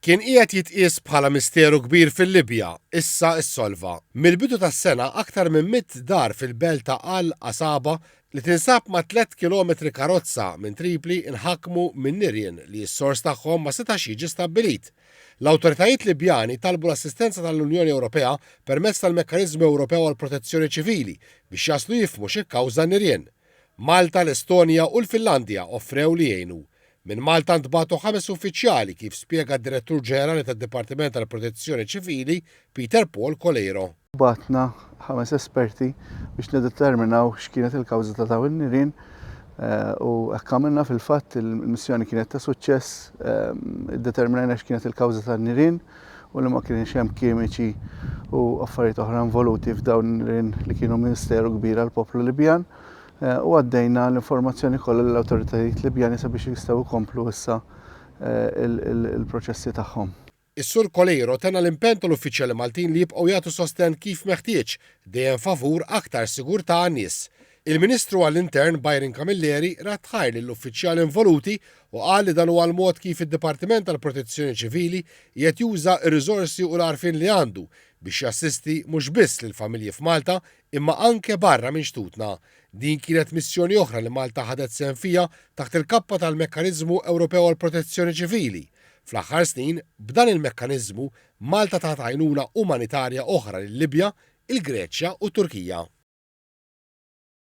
Kien qiegħed jitqies bħala misteru kbir fil-Libja, issa issolva. Mill-bidu tas-sena aktar minn 100 dar fil-belt ta' Al-Qasaba li tinsab ma' 3 kilometri karozza minn Tripli inħakmu minn nirien li s-sors tagħhom ma setax jiġi stabbilit. L-awtoritajiet Libjani talbu l-assistenza tal-Unjoni Ewropea permezz tal-Mekkaniżmu Ewropew għall Protezzjoni Ċivili biex jaslu jifhmu x'ikkawża n-nirien. Malta, l-Estonja u l-Finlandja offrew li jgħinu. Minn Malta ntbagħtu 5 uffiċjali kif spjega d-Direttur Ġenerali tad-Dipartiment tal-Protezzjoni Ċivili Peter Paul Colero. Batna 5 esperti biex nedeterminaw x'kienet il-kawża ta' dawn in-nirien u hekk għamilna fil-fatt il-missjoni kienet ta' suċċess, iddeterminajna x'kienet il-kawża tan-nirien u li ma kienx hemm kimiċi u affarijiet oħra involuti f'dawn in-nirien li kienu misteru kbir għall-poplu Libjan. U għaddejna l-informazzjoni kollha l-awtoritajiet Libjani sabiex jistgħu jkomplu issa il-proċessi tagħhom. Is-Sur Colero tena l-impenn tal-uffiċjali Maltin li jibqgħu jagħtu sosten kif meħtieġ dejjem favur aktar sigurtà għan-nies. Il-Ministru għall-Intern Byron Camilleri rat ħajr lill-uffiċjali involuti u qal li dan huwa l-mod kif id-Dipartiment tal-Protezzjoni Ċivili qiegħed juża r-riżorsi u l-għarfien li għandu biex jassisti mhux biss lill-familji f'Malta imma anke barra minn xtutna. Din kienet missjoni oħra li Malta ħadet sehem fiha taħt il-kappa tal-Mekkaniżmu Ewropew għall Protezzjoni Ċivili. Fl-aħħar snin, b'dan il-mekkaniżmu Malta tat għajnuna umanitarja oħra lil Libja, il-Greċja u Turkija.